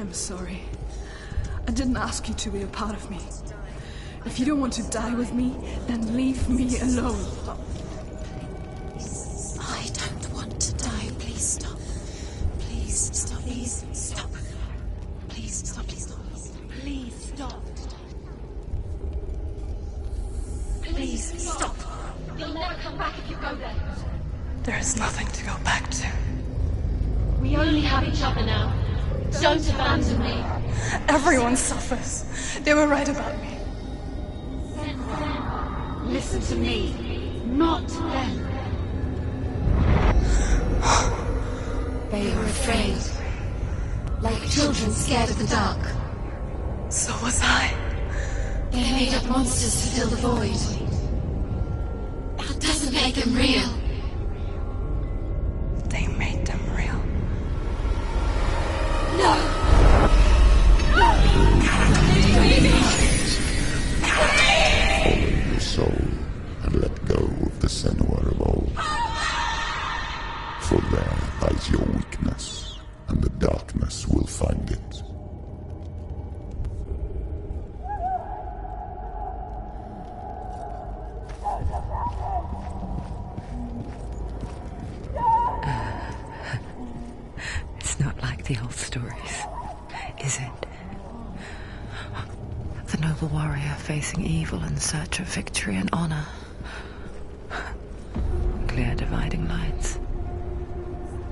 I'm sorry. I didn't ask you to be a part of me. If you don't want to die with me, then leave me alone. I don't want to die. Please stop. Please stop. Please stop. Please stop. Please stop. Please stop. Please stop. You'll never come back if you go there. There is nothing to go back to. We only have each other now. Don't abandon me. Everyone suffers. They were right about me. Listen to me, not them. They were afraid. Like children scared of the dark. So was I. They made up monsters to fill the void. That doesn't make them real. They made them real. No! Follow your soul and let go of the Senua of old. For there lies your weakness, and the darkness will find it. It's not like the old stories, is it? The noble warrior facing evil in search of victory and honor. Clear dividing lines.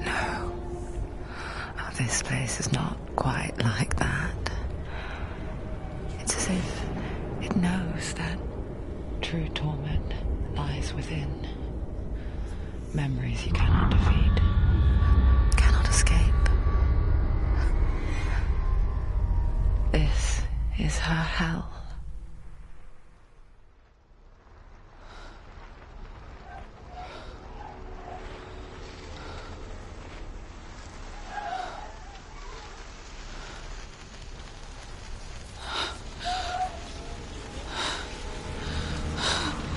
No. Oh, this place is not quite like that. It's as if it knows that true torment lies within. Memories you cannot defeat, cannot escape. This is her hell.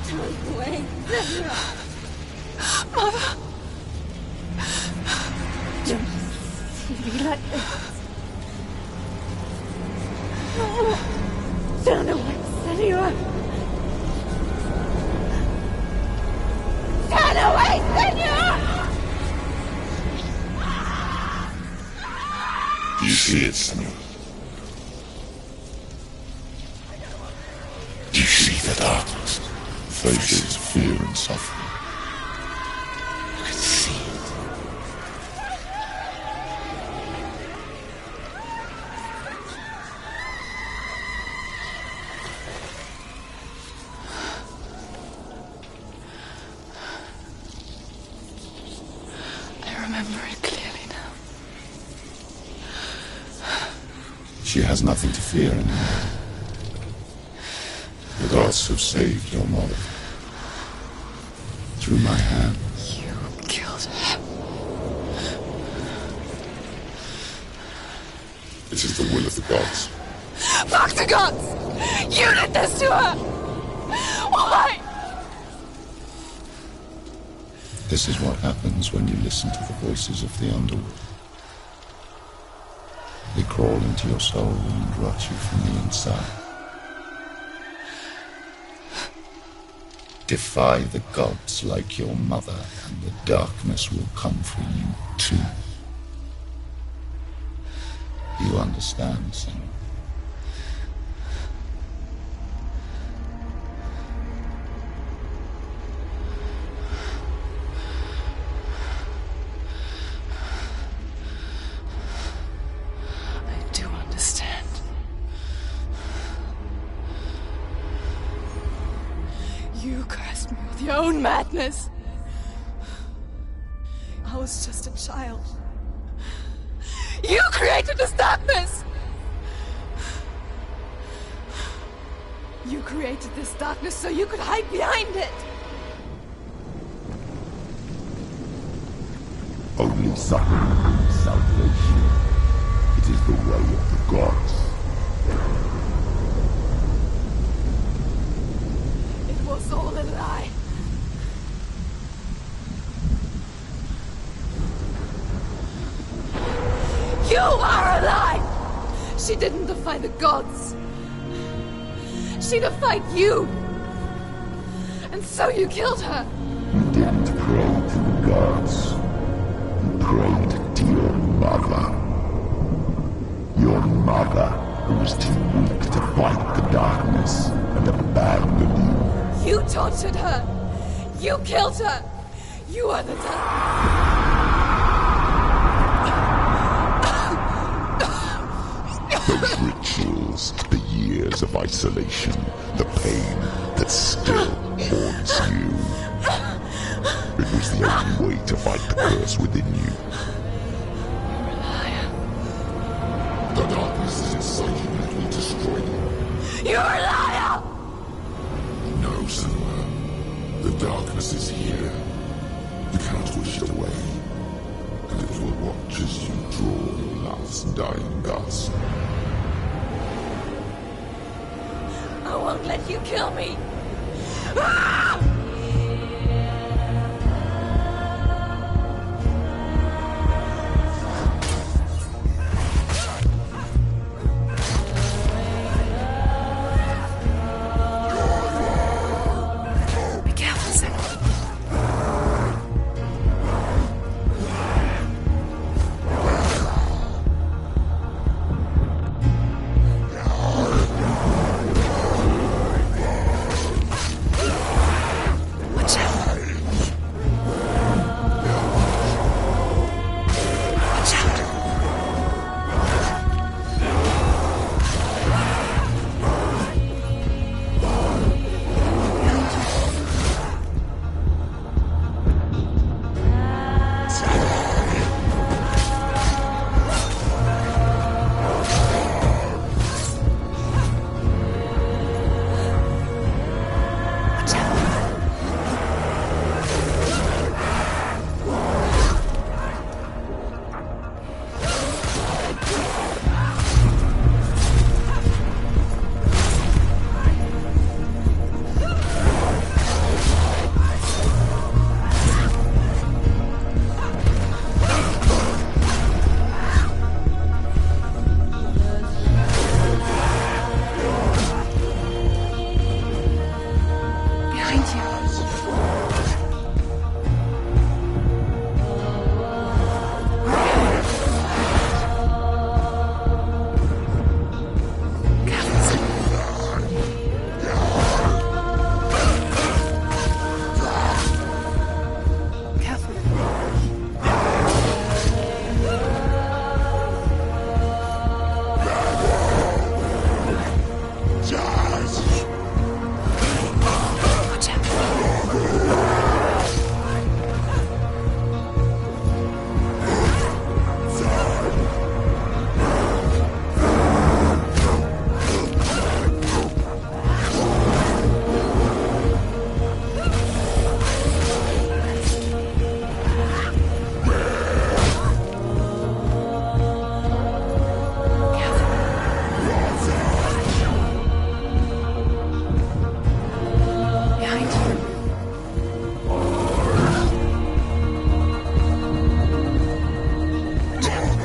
Don't wait, Senua. Mother! Don't see me like this. Turn away, Senua. Turn away, Senua! Do you see it, Senua? Do you see the darkness? Faces fear and suffering. I can see it. I remember it clearly now. She has nothing to fear anymore. The gods have saved your mother. Through my hand. You killed her. This is the will of the gods. Fuck the gods! You did this to her! Why? This is what happens when you listen to the voices of the underworld. They crawl into your soul and rot you from the inside. Defy the gods like your mother, and the darkness will come for you too. You understand, Senua? I do understand. You cursed me with your own madness. I was just a child. You created this darkness! You created this darkness so you could hide behind it! Only suffering brings salvation. It is the way of the gods. It was all a lie. You are a lie! She didn't defy the gods. She defied you. And so you killed her. You didn't pray to the gods. You prayed to your mother. Your mother, who was too weak to fight the darkness and abandoned you. You tortured her. You killed her. You are the Those rituals, the years of isolation, the pain that still haunts you. It was the only way to fight the curse within you. The darkness is inside you and it will destroy you. You're a liar! No, Senua. The darkness is here. You cannot wish it away. And it will watch as you draw your last dying gasp. I won't let you kill me! Ah! Be careful, Senua. Watch out. Watch out. Watch out. Behind you. Careful, Senua. Careful. Watch out. Behind you. Watch out.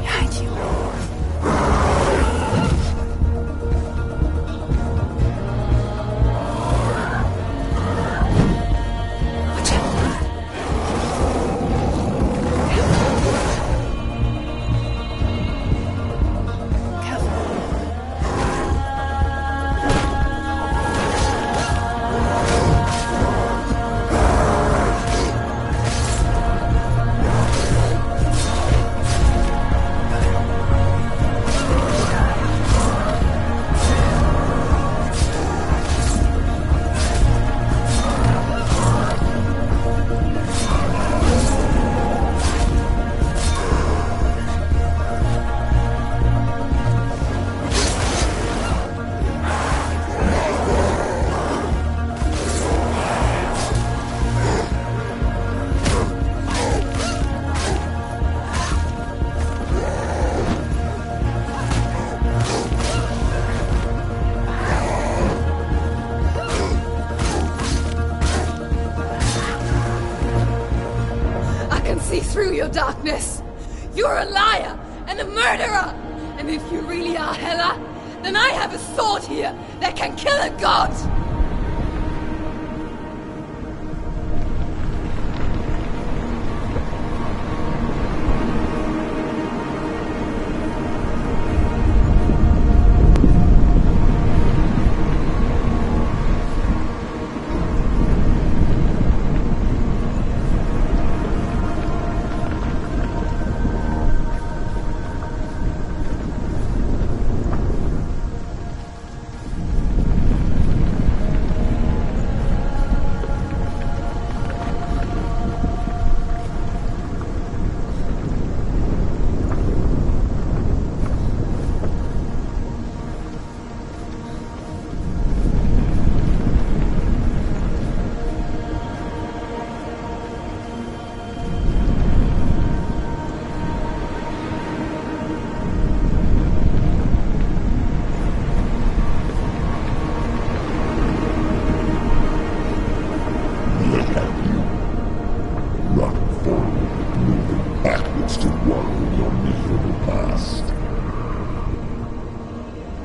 Behind you. Watch out. Careful. I can see through your darkness. You're a liar, and a murderer! And if you really are Hela, then I have a sword here that can kill a god!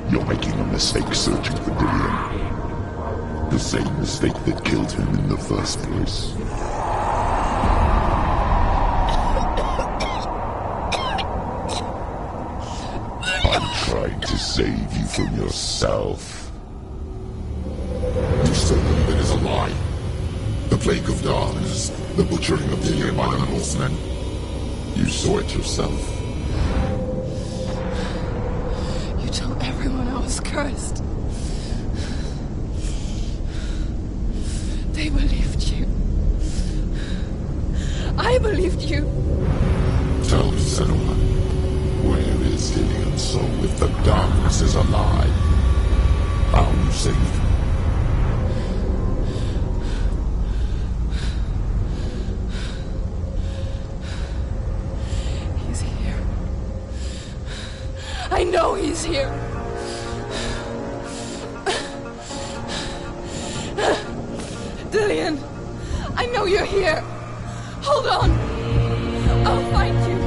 You're making a mistake searching for Dillion. The same mistake that killed him in the first place. I'm trying to save you from yourself. You still believe it is a lie? The plague of darkness, the butchering of Dillion by the Northmen. You saw it yourself. Everyone I was cursed. They believed you. I believed you. Tell me, Senua, where is Dillion's soul if the darkness is alive? How you saved him? He's here. I know he's here. Dillion, I know you're here. Hold on. I'll find you.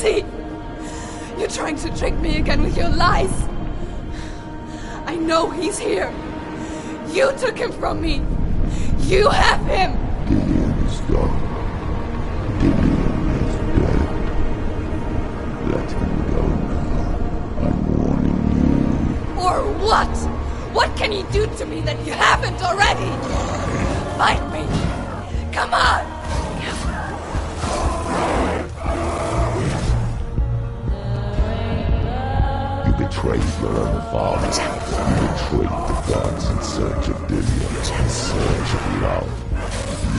see? You're trying to trick me again with your lies. I know he's here. You took him from me. You have him. Dillion is gone. Dillion is dead. Let him go now. I'm warning you. Or what? What can he do to me that you haven't already? Fight me. Come on. You betrayed your own father. You betrayed the gods in search of Dillion, in search of love.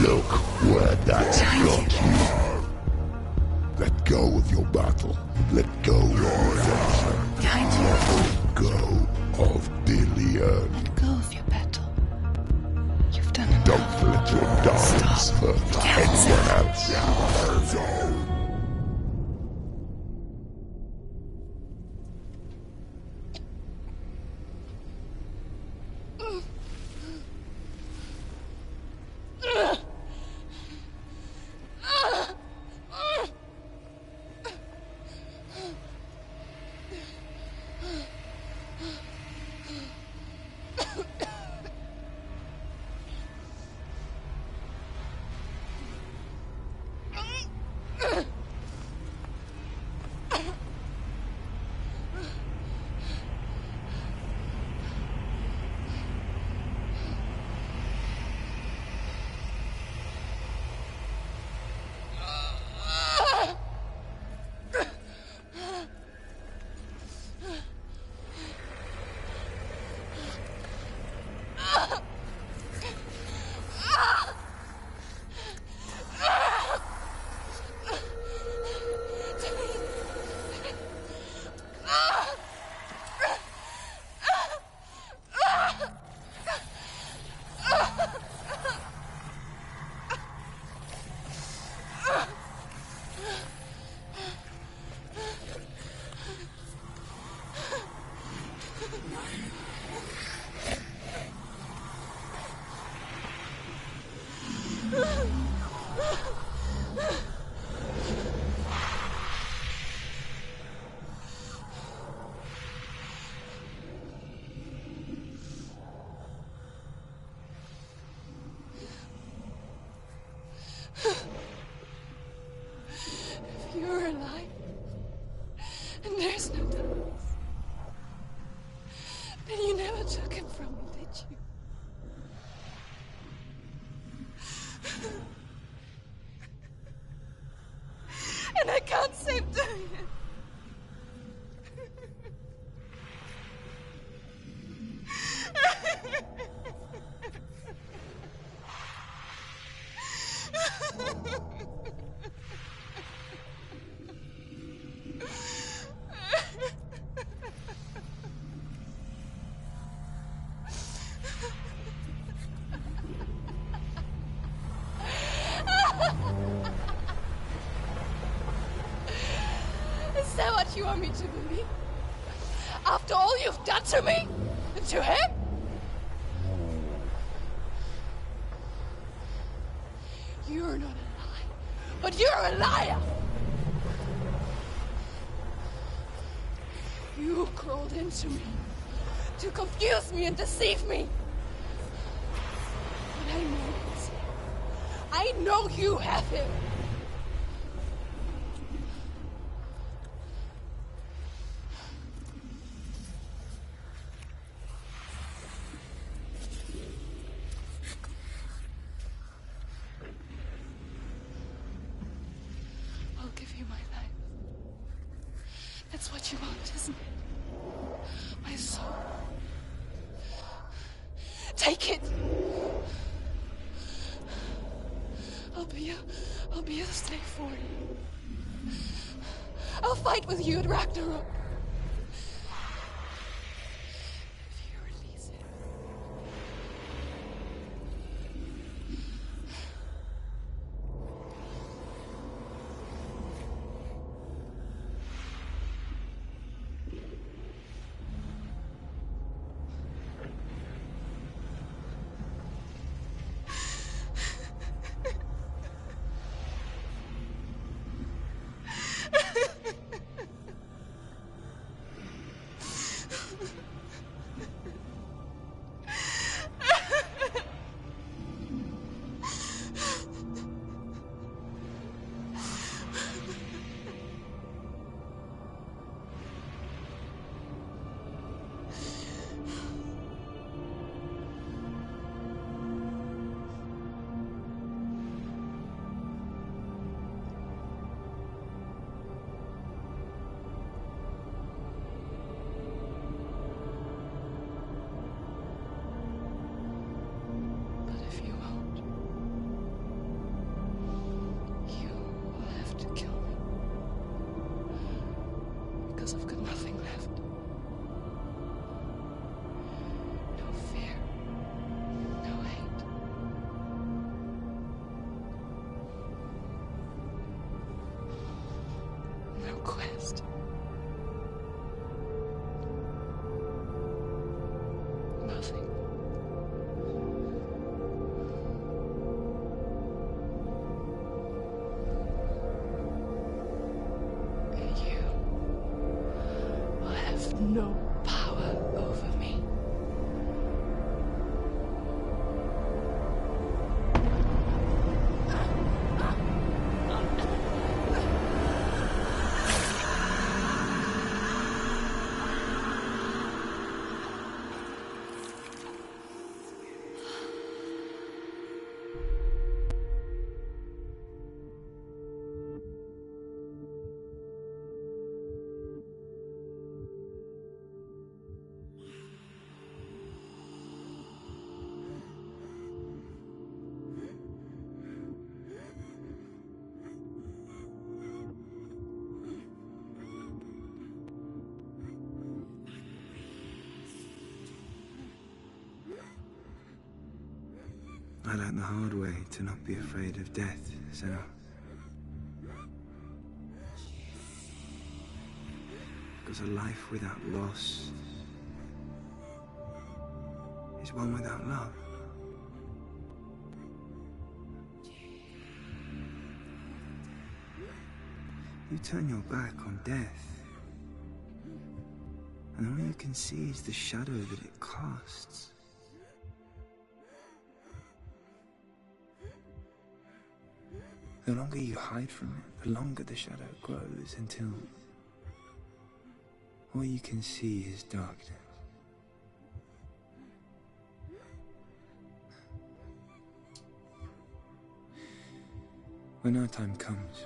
Look where that's got you. Let go of your battle. Let go of your adventure. Let go of Dillion. Let go of your battle. You've done enough. Don't let your darkness hurt anyone else. You're alive. And there's no doubt. Then you never took him from me, did you? And I can't save Dillion. Is that what you want me to believe? After all you've done to me? And to him? You're not a lie, but you're a liar! You crawled into me to confuse me and deceive me. But I know it's him. I know you have him. I'll give you my life. That's what you want, isn't it? My soul. Take it. I'll be a slave for you. I'll fight with you at Ragnarok. If you release it. because I've got nothing left. No fear. No hate. No quest. Nothing. And you will have no power over me. I learned the hard way to not be afraid of death, Senna. Because a life without loss is one without love. You turn your back on death, and all you can see is the shadow that it casts. The longer you hide from it, the longer the shadow grows until all you can see is darkness. When our time comes,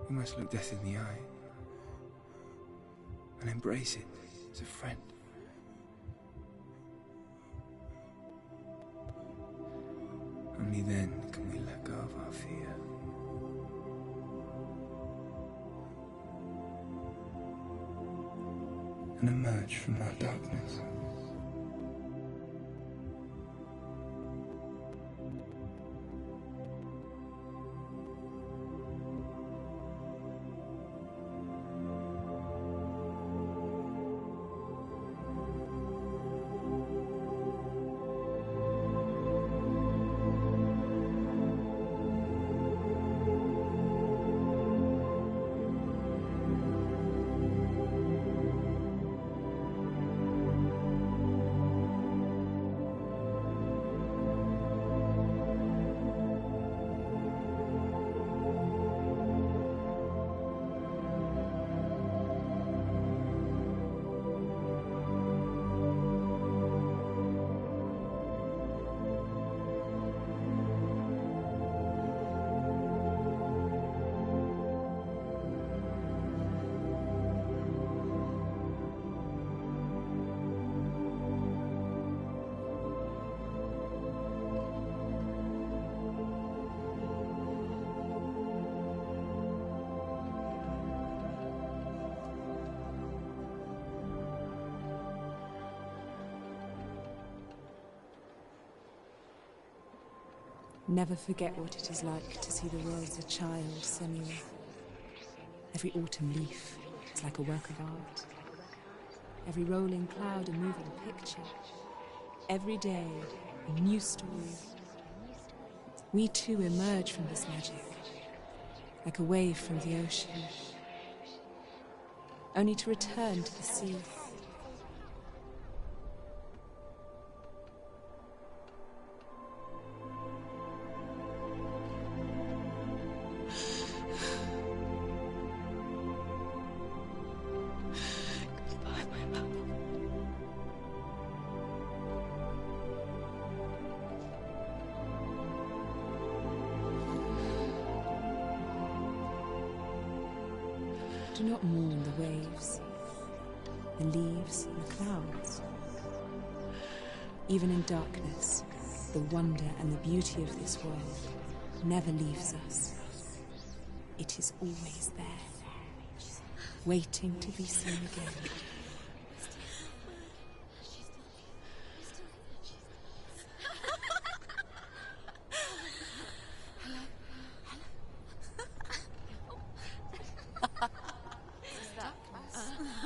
we must look death in the eye and embrace it as a friend. Only then can we let go of our fear. And emerge from our darkness. Never forget what it is like to see the world as a child, Samuel. Every autumn leaf is like a work of art. Every rolling cloud a moving picture. Every day a new story. We too emerge from this magic, like a wave from the ocean, only to return to the sea. Do not mourn the waves, the leaves, and the clouds. Even in darkness, the wonder and the beauty of this world never leaves us. It is always there. waiting to be seen again.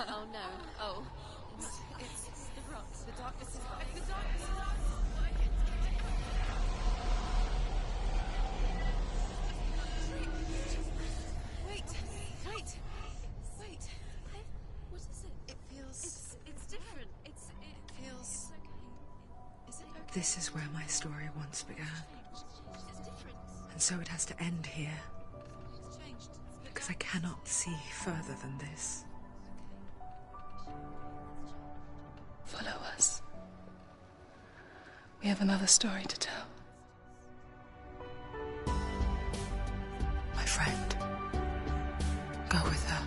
Oh no. Oh. It's the rocks. The darkness is back. Wait. What is it? It feels... It's different. It feels... Okay. Is it okay? This is where my story once began. It's different. And so it has to end here. It's changed. Because I cannot see further than this. Follow us. We have another story to tell. My friend, go with her.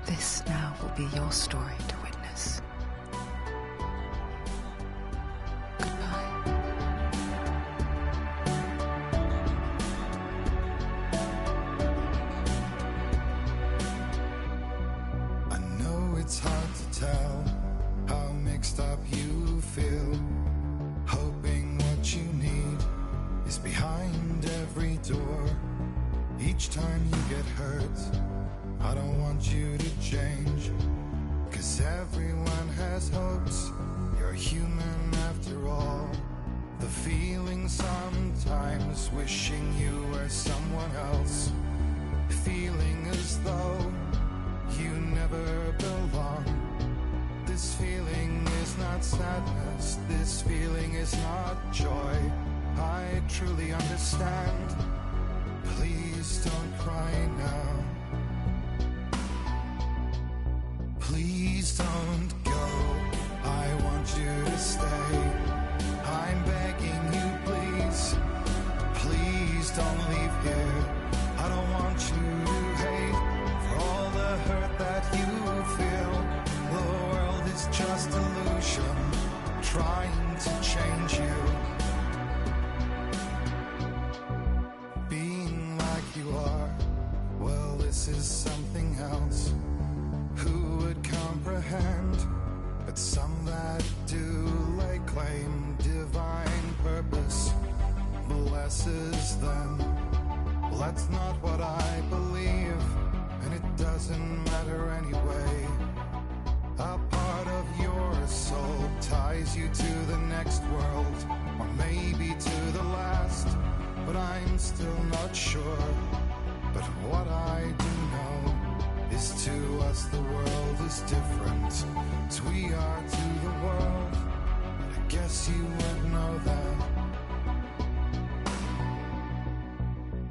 This now will be your story to witness. Goodbye. I know it's hard to tell how mixed up you feel, hoping what you need is behind every door. Each time you get hurt, I don't want you to change, 'cause everyone has hopes. You're human after all. The feeling sometimes wishing you were someone else, feeling as though you never belong. This feeling is not sadness, this feeling is not joy. I truly understand. Please don't cry now. Please don't go. I want you to stay. I'm begging you, please. Please don't leave here. I don't want you to hate for all the hurt that you feel. The world is just illusion, trying to change you. Being like you are, well, this is something else. Who would comprehend? But some that do lay claim divine purpose blesses them. Well, that's not what I believe, and it doesn't matter anyway. A part of your soul ties you to the next world, or maybe to the last, but I'm still not sure. But what I do know is to us the world is different as we are to the world. I guess you would know that.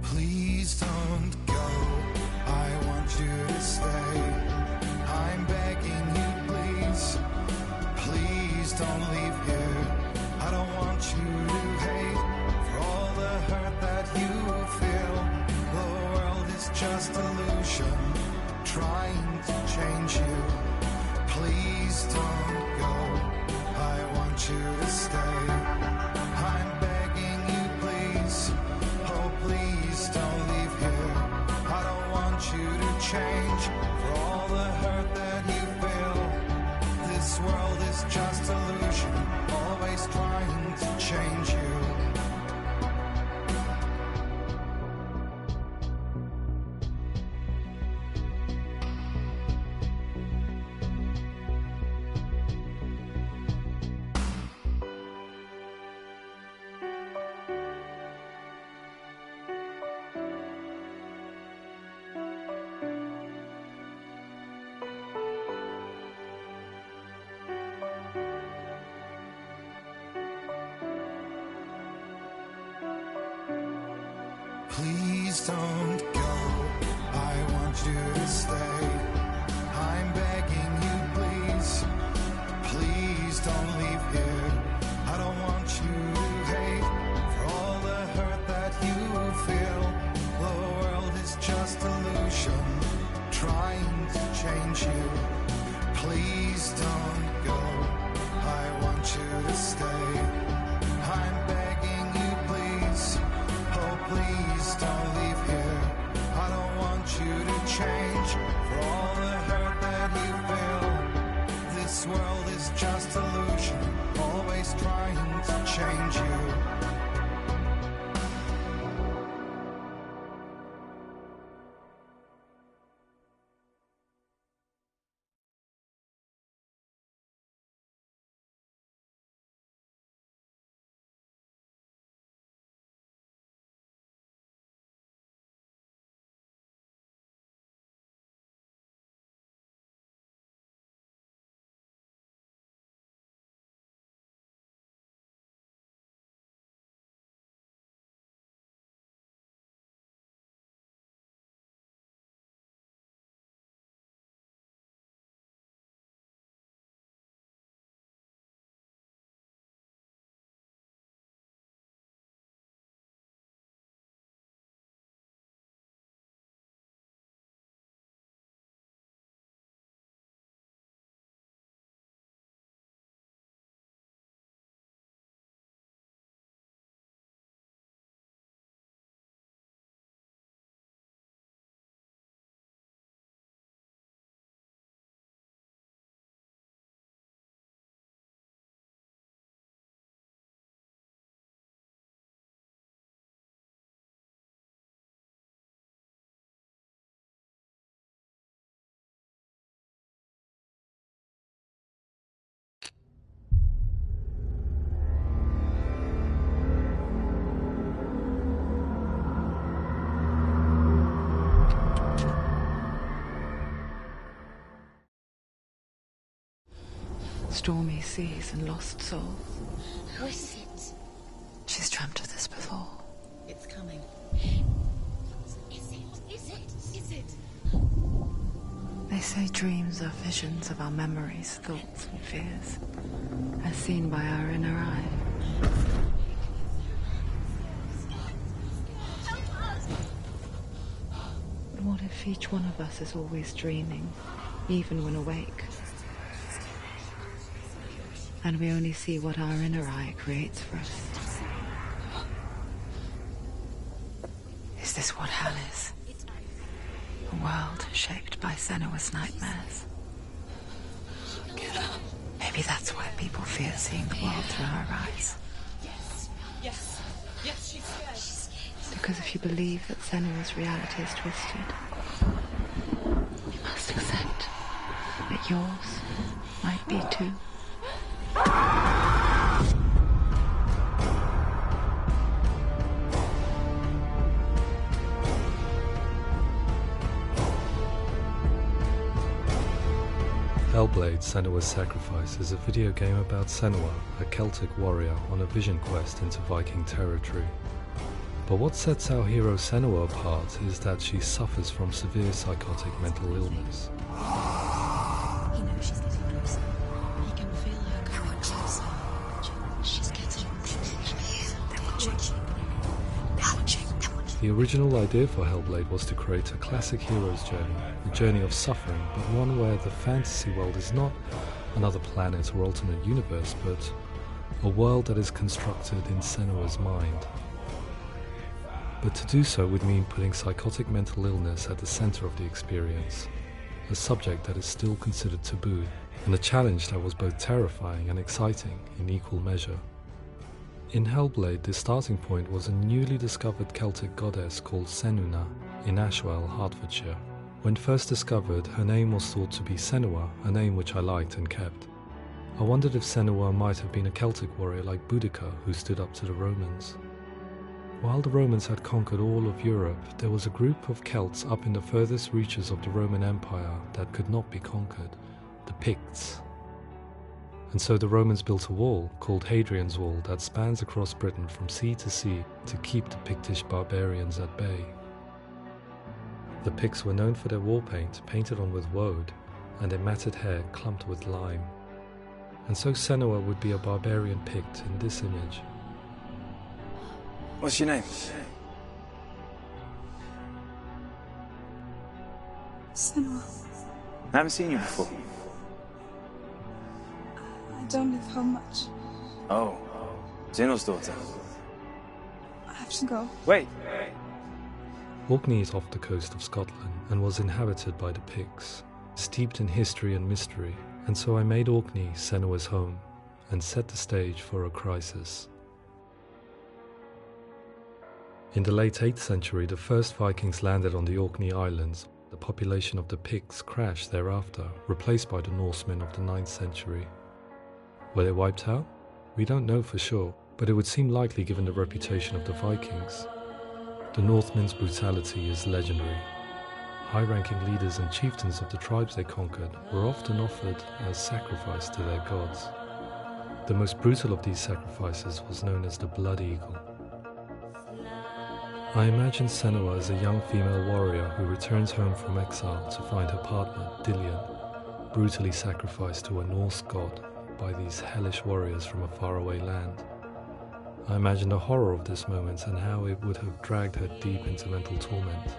Please don't go. I want you to stay. I'm begging you, please. Please don't leave here. I don't want you to hate for all the hurt that you feel. The world is just illusion, trying to change you. Please don't go. I want you to stay. I'm begging you, please. Oh, please don't leave here. I don't want you to change for all the hurt that you feel. This world is just illusion, always trying to change you. Please don't go. I want you to stay. I'm begging you, please. Please don't leave here. I don't want you to hate for all the hurt that you feel. The world is just illusion, trying to change you. Please don't go. I want you to stay. I'm begging you, please. Oh, please don't leave here. I don't want you to change. stormy seas and lost souls. Who is it? She's dreamt of this before. It's coming. Is it? They say dreams are visions of our memories, thoughts and fears, as seen by our inner eye. But what if each one of us is always dreaming, even when awake? And we only see what our inner eye creates for us. Is this what hell is? A world shaped by Senua's nightmares. Maybe that's why people fear seeing the world through our eyes. Yes, she's scared. Because if you believe that Senua's reality is twisted, you must accept that yours might be too. Hellblade: Senua's Sacrifice is a video game about Senua, a Celtic warrior on a vision quest into Viking territory. But what sets our hero Senua apart is that she suffers from severe psychotic mental illness. He knows she's getting closer. He can feel her coming closer. She's getting closer. They're watching. The original idea for Hellblade was to create a classic hero's journey, a journey of suffering, but one where the fantasy world is not another planet or alternate universe, but a world that is constructed in Senua's mind. But to do so would mean putting psychotic mental illness at the center of the experience, a subject that is still considered taboo, and a challenge that was both terrifying and exciting in equal measure. In Hellblade, the starting point was a newly discovered Celtic goddess called Senuna in Ashwell, Hertfordshire. When first discovered, her name was thought to be Senua, a name which I liked and kept. I wondered if Senua might have been a Celtic warrior like Boudica who stood up to the Romans. While the Romans had conquered all of Europe, there was a group of Celts up in the furthest reaches of the Roman Empire that could not be conquered, the Picts. And so the Romans built a wall, called Hadrian's Wall, that spans across Britain from sea to sea to keep the Pictish barbarians at bay. The Picts were known for their war paint, painted on with woad, and their matted hair clumped with lime. And so Senua would be a barbarian Pict in this image. What's your name? Senua. I haven't seen you before. I don't leave home much. Oh, Zeno's daughter. I have to go. Wait! Orkney is off the coast of Scotland and was inhabited by the Picts, steeped in history and mystery, and so I made Orkney Senua's home and set the stage for a crisis. In the late 8th century, the first Vikings landed on the Orkney Islands. The population of the Picts crashed thereafter, replaced by the Norsemen of the 9th century. Were they wiped out? We don't know for sure, but it would seem likely given the reputation of the Vikings. The Northmen's brutality is legendary. High-ranking leaders and chieftains of the tribes they conquered were often offered as sacrifice to their gods. The most brutal of these sacrifices was known as the Blood Eagle. I imagine Senua as a young female warrior who returns home from exile to find her partner, Dillion, brutally sacrificed to a Norse god by these hellish warriors from a faraway land. I imagine the horror of this moment and how it would have dragged her deep into mental torment.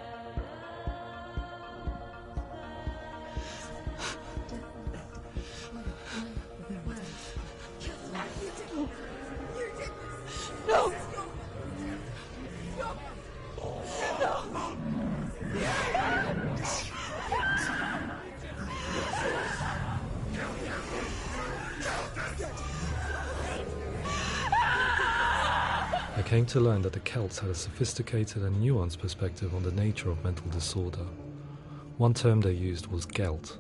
No! I came to learn that the Celts had a sophisticated and nuanced perspective on the nature of mental disorder. One term they used was gelt.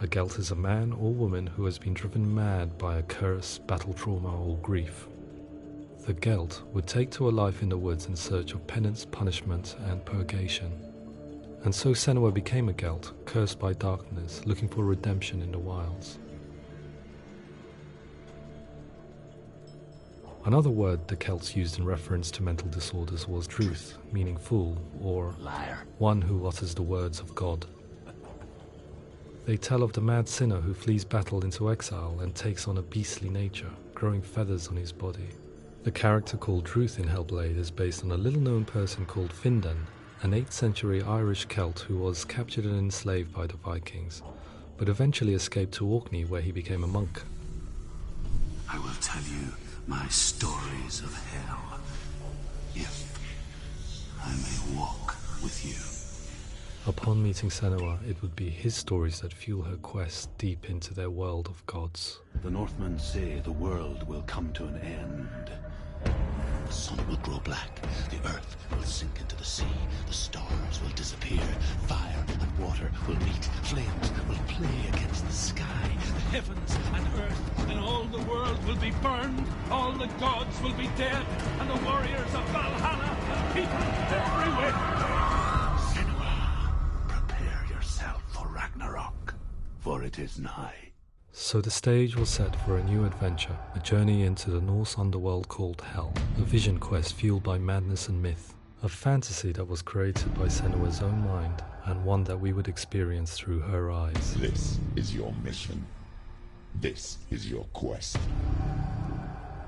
A gelt is a man or woman who has been driven mad by a curse, battle trauma, or grief. The gelt would take to a life in the woods in search of penance, punishment, and purgation. And so Senua became a gelt, cursed by darkness, looking for redemption in the wilds. Another word the Celts used in reference to mental disorders was truth, meaning fool, or liar, one who utters the words of God. They tell of the mad sinner who flees battle into exile and takes on a beastly nature, growing feathers on his body. The character called Truth in Hellblade is based on a little-known person called Findan, an 8th century Irish Celt who was captured and enslaved by the Vikings, but eventually escaped to Orkney where he became a monk. I will tell you my stories of hell, if I may walk with you. Upon meeting Senua, it would be his stories that fuel her quest deep into their world of gods. The Northmen say the world will come to an end. The sun will grow black, the earth will sink into the sea, the stars will disappear, fire and water will meet, flames will play against the sky, the heavens and earth and all the world will be burned, all the gods will be dead, and the warriors of Valhalla and people everywhere. Senua, prepare yourself for Ragnarok, for it is nigh. So the stage was set for a new adventure, a journey into the Norse underworld called Hell, a vision quest fueled by madness and myth, a fantasy that was created by Senua's own mind, and one that we would experience through her eyes. This is your mission. This is your quest.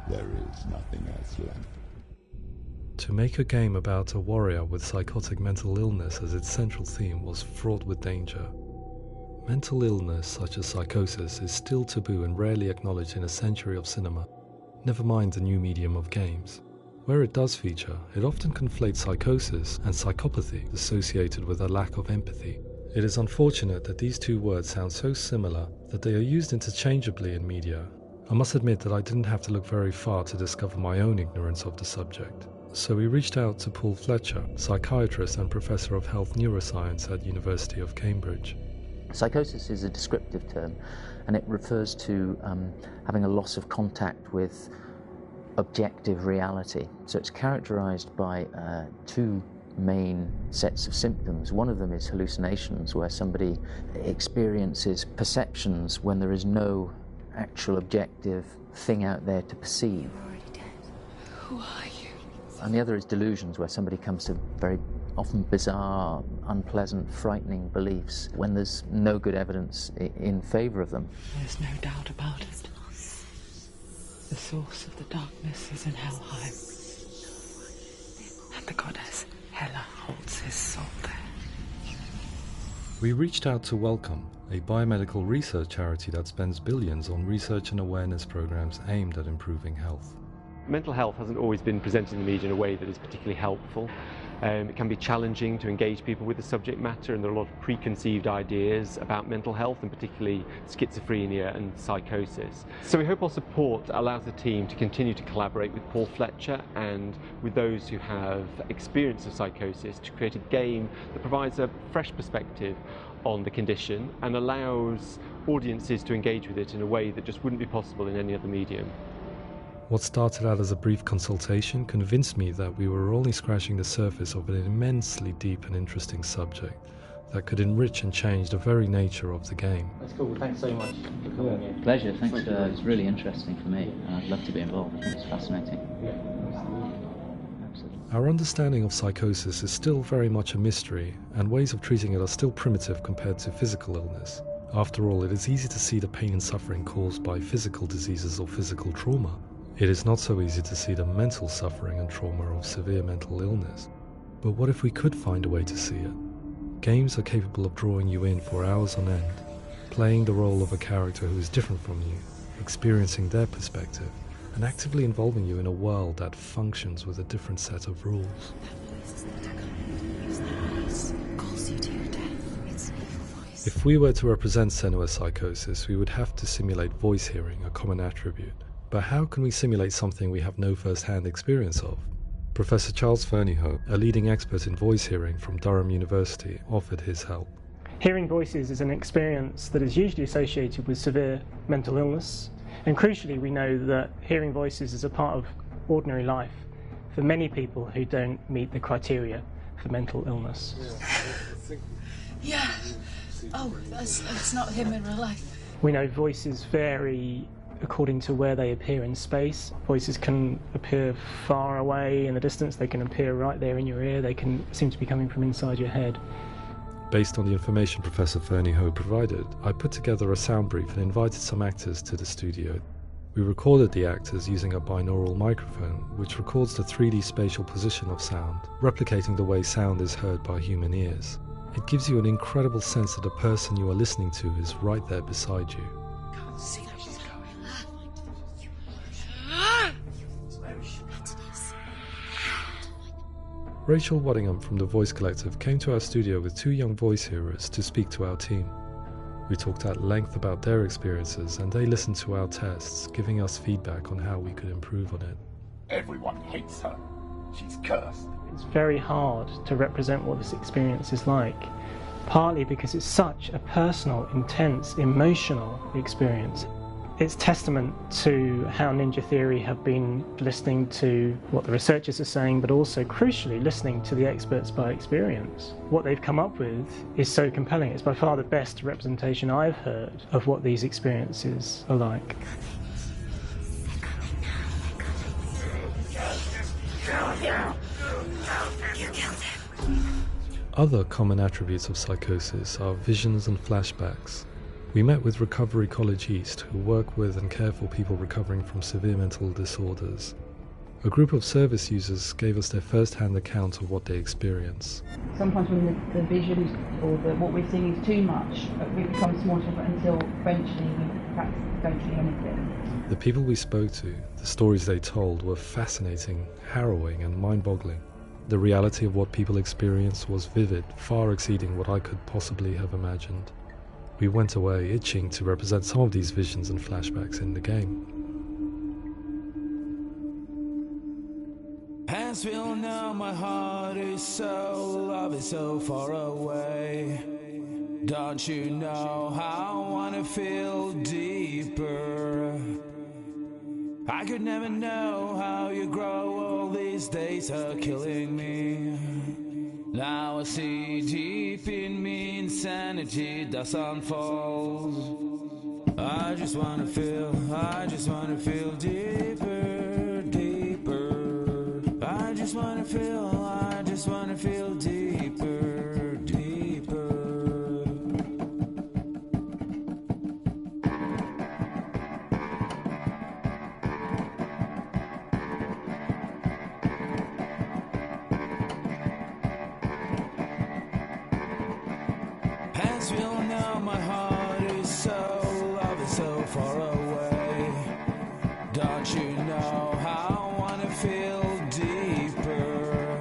There is nothing else left. To make a game about a warrior with psychotic mental illness as its central theme was fraught with danger. Mental illness, such as psychosis, is still taboo and rarely acknowledged in a century of cinema, never mind the new medium of games. Where it does feature, it often conflates psychosis and psychopathy associated with a lack of empathy. It is unfortunate that these two words sound so similar that they are used interchangeably in media. I must admit that I didn't have to look very far to discover my own ignorance of the subject. So we reached out to Paul Fletcher, psychiatrist and professor of health neuroscience at University of Cambridge. Psychosis is a descriptive term, and it refers to having a loss of contact with objective reality. So it's characterized by two main sets of symptoms. One of them is hallucinations, where somebody experiences perceptions when there is no actual objective thing out there to perceive. You're already dead. Who are you? And the other is delusions, where somebody comes to very often bizarre, unpleasant, frightening beliefs when there's no good evidence in favour of them. There's no doubt about it. The source of the darkness is in Helheim, and the goddess Hela holds his soul there. We reached out to Welcome, a biomedical research charity that spends billions on research and awareness programs aimed at improving health. Mental health hasn't always been presented in the media in a way that is particularly helpful. It can be challenging to engage people with the subject matter, and there are a lot of preconceived ideas about mental health, and particularly schizophrenia and psychosis. So we hope our support allows the team to continue to collaborate with Paul Fletcher and with those who have experience of psychosis to create a game that provides a fresh perspective on the condition and allows audiences to engage with it in a way that just wouldn't be possible in any other medium. What started out as a brief consultation convinced me that we were only scratching the surface of an immensely deep and interesting subject that could enrich and change the very nature of the game. That's cool. Thanks so much for coming here. Pleasure. Thanks. It's really interesting for me. I'd love to be involved. I think it's fascinating. Absolutely. Our understanding of psychosis is still very much a mystery, and ways of treating it are still primitive compared to physical illness. After all, it is easy to see the pain and suffering caused by physical diseases or physical trauma. It is not so easy to see the mental suffering and trauma of severe mental illness. But what if we could find a way to see it? Games are capable of drawing you in for hours on end, playing the role of a character who is different from you, experiencing their perspective, and actively involving you in a world that functions with a different set of rules. If we were to represent Senua's psychosis, we would have to simulate voice hearing, a common attribute. But how can we simulate something we have no first-hand experience of? Professor Charles Fernyhough, a leading expert in voice hearing from Durham University, offered his help. Hearing voices is an experience that is usually associated with severe mental illness, and crucially we know that hearing voices is a part of ordinary life for many people who don't meet the criteria for mental illness. Yeah. Oh, that's not him in real life. We know voices vary according to where they appear in space. Voices can appear far away in the distance, they can appear right there in your ear, they can seem to be coming from inside your head. Based on the information Professor Fernie Ho provided, I put together a sound brief and invited some actors to the studio. We recorded the actors using a binaural microphone, which records the 3D spatial position of sound, replicating the way sound is heard by human ears. It gives you an incredible sense that the person you are listening to is right there beside you. Can't see where she's going. Rachel Waddingham from the Voice Collective came to our studio with 2 young voice hearers to speak to our team. We talked at length about their experiences and they listened to our tests, giving us feedback on how we could improve on it. Everyone hates her. She's cursed. It's very hard to represent what this experience is like, partly because it's such a personal, intense, emotional experience. It's testament to how Ninja Theory have been listening to what the researchers are saying, but also, crucially, listening to the experts by experience. What they've come up with is so compelling. It's by far the best representation I've heard of what these experiences are like. Other common attributes of psychosis are visions and flashbacks. We met with Recovery College East, who work with and care for people recovering from severe mental disorders. A group of service users gave us their first-hand account of what they experience. Sometimes when the visions or what we're seeing is too much, it becomes more different until eventually we perhaps don't see anything. The people we spoke to, the stories they told, were fascinating, harrowing and mind-boggling. The reality of what people experienced was vivid, far exceeding what I could possibly have imagined. We went away itching to represent some of these visions and flashbacks in the game. Hands will know my heart is so, love is so far away. Don't you know how I wanna feel deeper? I could never know how you grow, all these days are killing me. Now I see deep in me insanity does unfold. I just wanna feel deeper, deeper. I just wanna feel deeper, deeper. Hands will know my heart is so, love is so far away. Don't you know how I wanna feel deeper?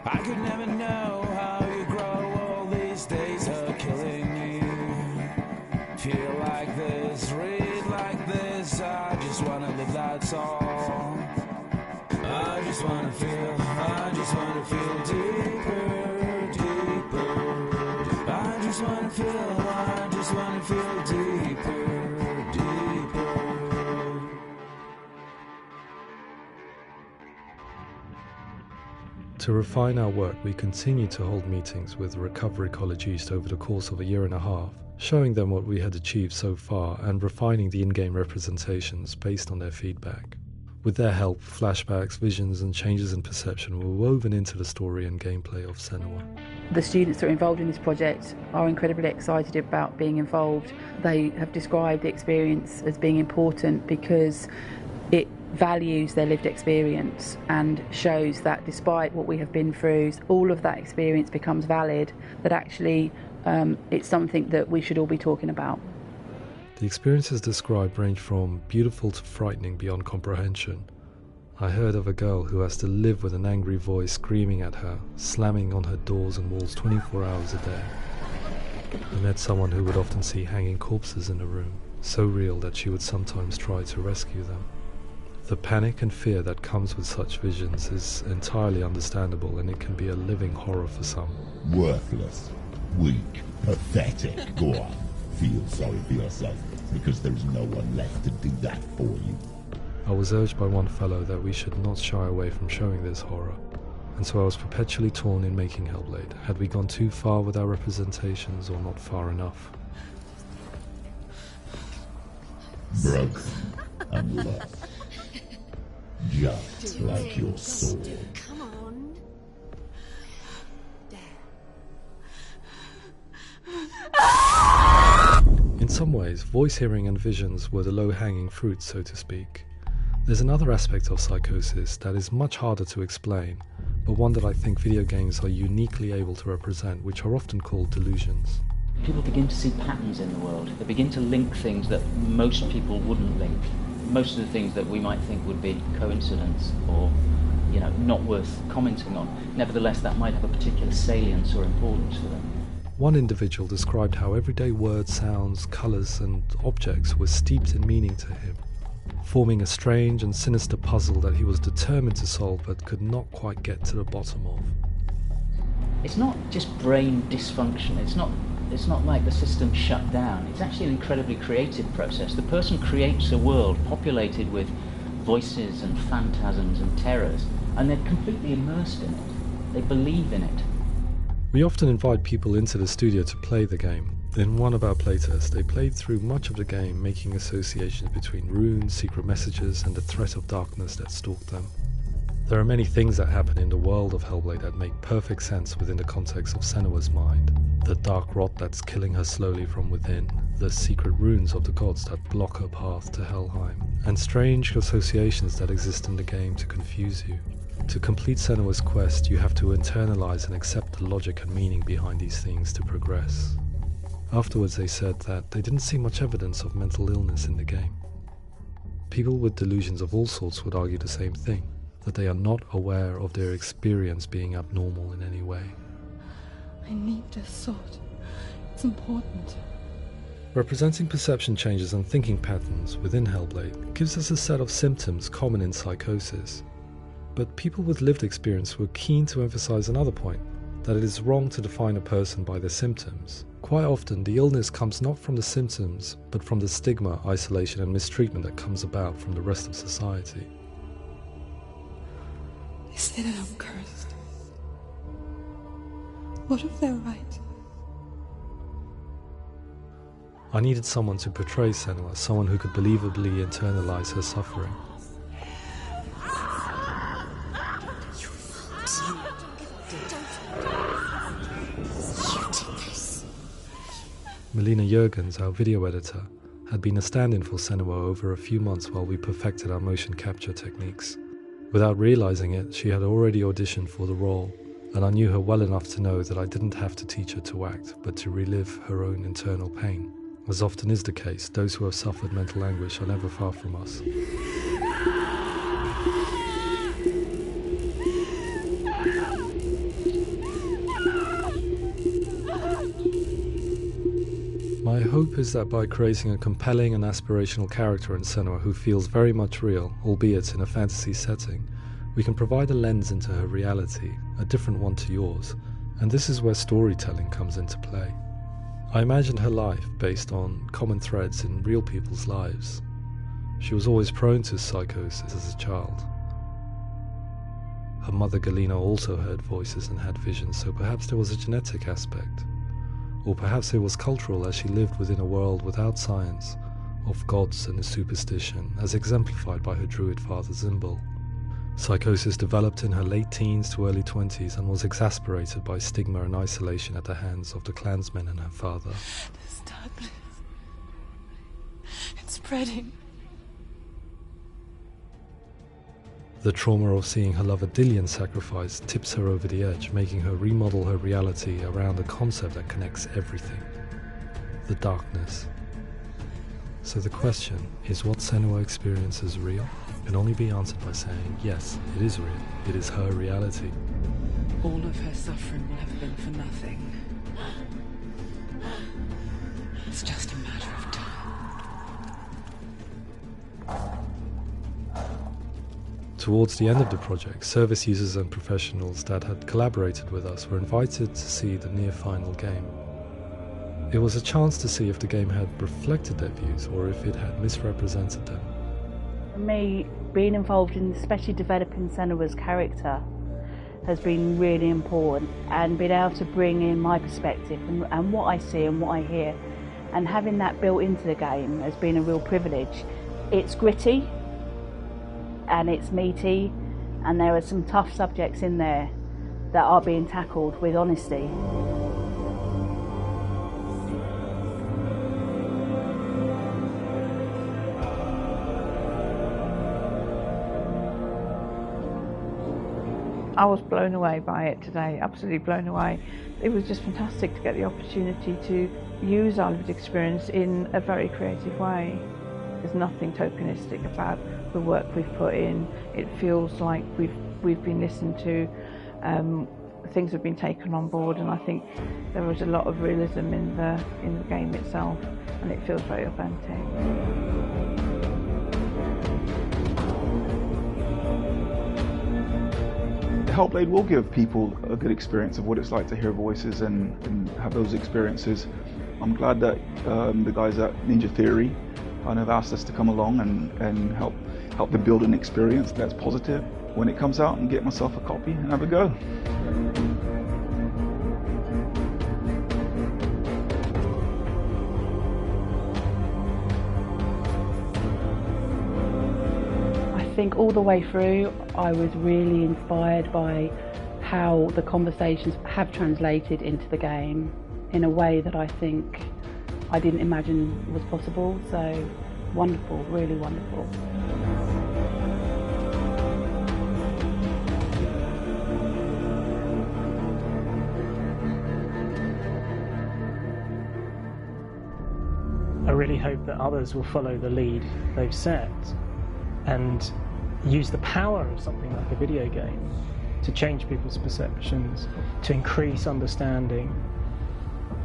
I could never know how you grow, all these days are killing me. Feel like this, read like this, I just wanna live, that's all. I just wanna feel deeper, deeper. I just wanna feel deeper, deeper. To refine our work, we continued to hold meetings with Recovery College East over the course of a year and a half, showing them what we had achieved so far and refining the in-game representations based on their feedback. With their help, flashbacks, visions and changes in perception were woven into the story and gameplay of Senua. The students that are involved in this project are incredibly excited about being involved. They have described the experience as being important because it values their lived experience and shows that despite what we have been through, all of that experience becomes valid, that actually it's something that we should all be talking about. The experiences described range from beautiful to frightening beyond comprehension. I heard of a girl who has to live with an angry voice screaming at her, slamming on her doors and walls 24 hours a day. I met someone who would often see hanging corpses in a room, so real that she would sometimes try to rescue them. The panic and fear that comes with such visions is entirely understandable, and it can be a living horror for some. Worthless, weak, pathetic. Go on, feel sorry for yourself, because there's no one left to do that for you. I was urged by one fellow that we should not shy away from showing this horror, and so I was perpetually torn in making Hellblade. Had we gone too far with our representations or not far enough? broken and lost. Just like your soul. Come on. In some ways, voice hearing and visions were the low-hanging fruit, so to speak. There's another aspect of psychosis that is much harder to explain, but one that I think video games are uniquely able to represent, which are often called delusions. People begin to see patterns in the world. They begin to link things that most people wouldn't link. Most of the things that we might think would be coincidence or, not worth commenting on. Nevertheless, that might have a particular salience or importance for them. One individual described how everyday words, sounds, colours and objects were steeped in meaning to him, forming a strange and sinister puzzle that he was determined to solve but could not quite get to the bottom of. It's not just brain dysfunction. It's not like the system shut down. It's actually an incredibly creative process. The person creates a world populated with voices and phantasms and terrors, and they're completely immersed in it. They believe in it. We often invite people into the studio to play the game. In one of our playtests, they played through much of the game, making associations between runes, secret messages, and the threat of darkness that stalked them. There are many things that happen in the world of Hellblade that make perfect sense within the context of Senua's mind. The dark rot that's killing her slowly from within, the secret runes of the gods that block her path to Helheim, and strange associations that exist in the game to confuse you. To complete Senua's quest, you have to internalize and accept the logic and meaning behind these things to progress. Afterwards they said that they didn't see much evidence of mental illness in the game. People with delusions of all sorts would argue the same thing, that they are not aware of their experience being abnormal in any way. I need this sword. It's important. Representing perception changes and thinking patterns within Hellblade gives us a set of symptoms common in psychosis. But people with lived experience were keen to emphasize another point, that it is wrong to define a person by their symptoms. Quite often, the illness comes not from the symptoms, but from the stigma, isolation and mistreatment that comes about from the rest of society. They say that I'm cursed. What if they're right? I needed someone to portray Senua, someone who could believably internalize her suffering. Melina Jurgens, our video editor, had been a stand-in for Senua over a few months while we perfected our motion capture techniques. Without realizing it, she had already auditioned for the role, and I knew her well enough to know that I didn't have to teach her to act, but to relive her own internal pain. As often is the case, those who have suffered mental anguish are never far from us. My hope is that by creating a compelling and aspirational character in Senua who feels very much real, albeit in a fantasy setting, we can provide a lens into her reality, a different one to yours, and this is where storytelling comes into play. I imagined her life based on common threads in real people's lives. She was always prone to psychosis as a child. Her mother Galina also heard voices and had visions, so perhaps there was a genetic aspect. Or perhaps it was cultural, as she lived within a world without science, of gods and a superstition, as exemplified by her druid father Zimbal. Psychosis developed in her late teens to early 20s and was exacerbated by stigma and isolation at the hands of the clansmen and her father. This darkness. It's spreading. The trauma of seeing her lover Dillian sacrificed tips her over the edge, making her remodel her reality around a concept that connects everything: the darkness. So the question, is what Senua experiences real? Can only be answered by saying, yes, it is real. It is her reality. All of her suffering will have been for nothing. It's just a matter of time. Towards the end of the project, service users and professionals that had collaborated with us were invited to see the near-final game. It was a chance to see if the game had reflected their views or if it had misrepresented them. For me, being involved in especially developing Senua's character has been really important, and being able to bring in my perspective and what I see and what I hear and having that built into the game has been a real privilege. It's gritty and it's meaty, and there are some tough subjects in there that are being tackled with honesty. I was blown away by it today, absolutely blown away. It was just fantastic to get the opportunity to use our lived experience in a very creative way. There's nothing tokenistic about the work we've put in. It feels like we've been listened to, things have been taken on board, and I think there was a lot of realism in the game itself, and it feels very authentic. Hellblade will give people a good experience of what it's like to hear voices and have those experiences. I'm glad that the guys at Ninja Theory kind of asked us to come along and help them build an experience that's positive when it comes out, and get myself a copy and have a go. I think all the way through I was really inspired by how the conversations have translated into the game in a way that I think I didn't imagine was possible. So wonderful, really wonderful. I really hope that others will follow the lead they've set and use the power of something like a video game to change people's perceptions, to increase understanding,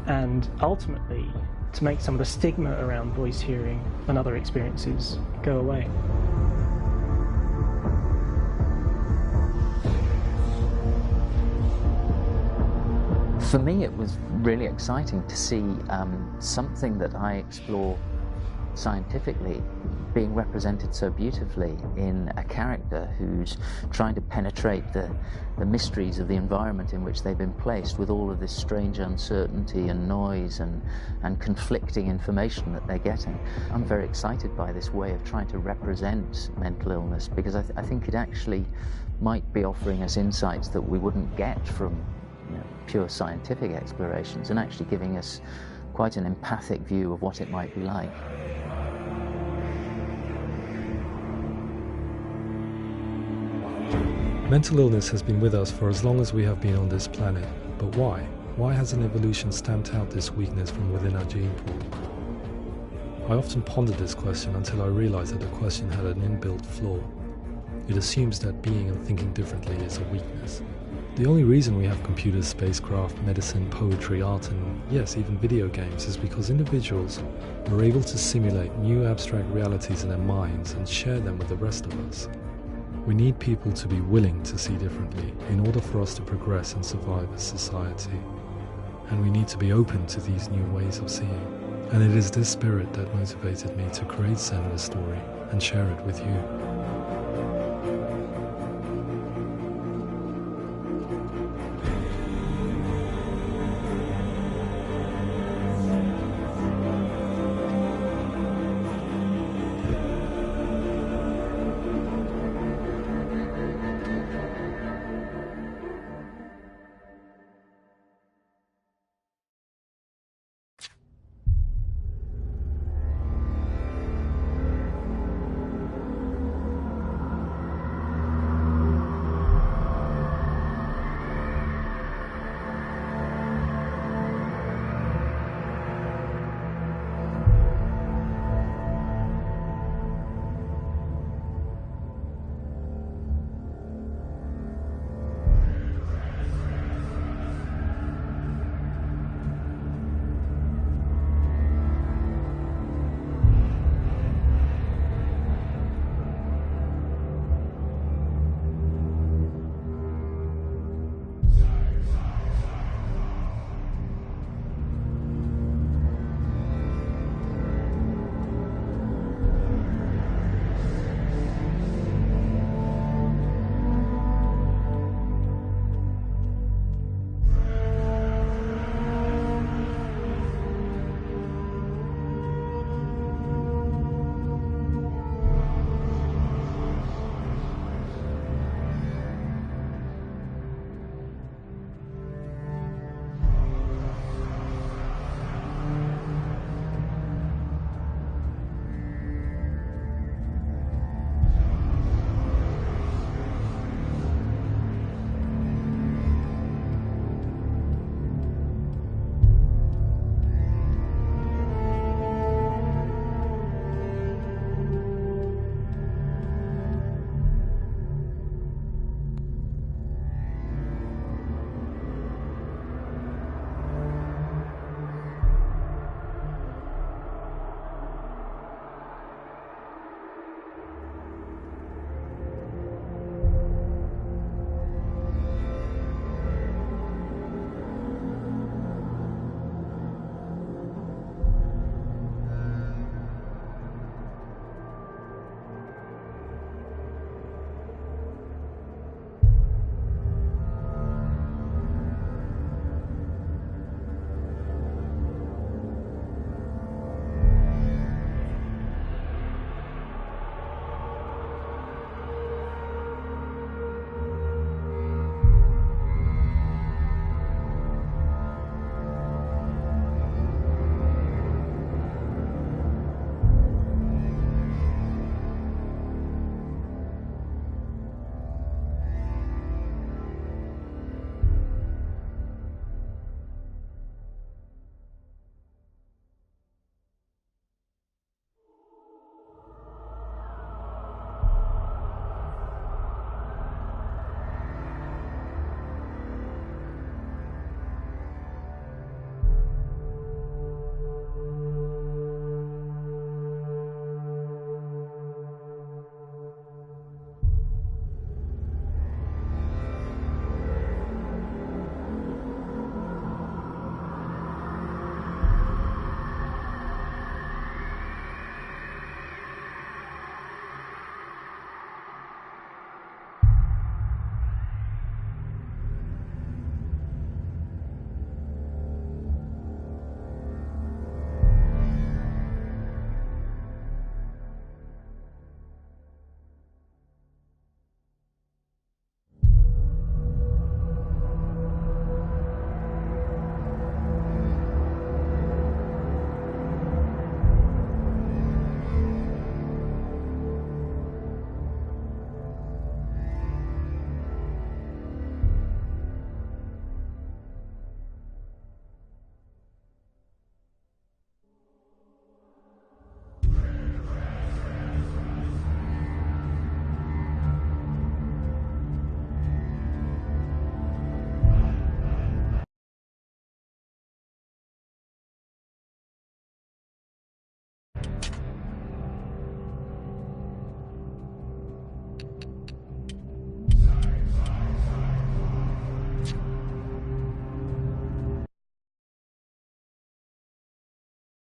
and ultimately to make some of the stigma around voice hearing and other experiences go away. For me, it was really exciting to see something that I explore scientifically being represented so beautifully in a character who's trying to penetrate the mysteries of the environment in which they've been placed, with all of this strange uncertainty and noise and conflicting information that they're getting. I'm very excited by this way of trying to represent mental illness, because I think it actually might be offering us insights that we wouldn't get from pure scientific explorations, and actually giving us quite an empathic view of what it might be like. Mental illness has been with us for as long as we have been on this planet, but why? Why hasn't evolution stamped out this weakness from within our gene pool? I often pondered this question until I realized that the question had an inbuilt flaw. It assumes that being and thinking differently is a weakness. The only reason we have computers, spacecraft, medicine, poetry, art, and yes, even video games is because individuals are able to simulate new abstract realities in their minds and share them with the rest of us. We need people to be willing to see differently in order for us to progress and survive as society. And we need to be open to these new ways of seeing. And it is this spirit that motivated me to create Senua's story and share it with you.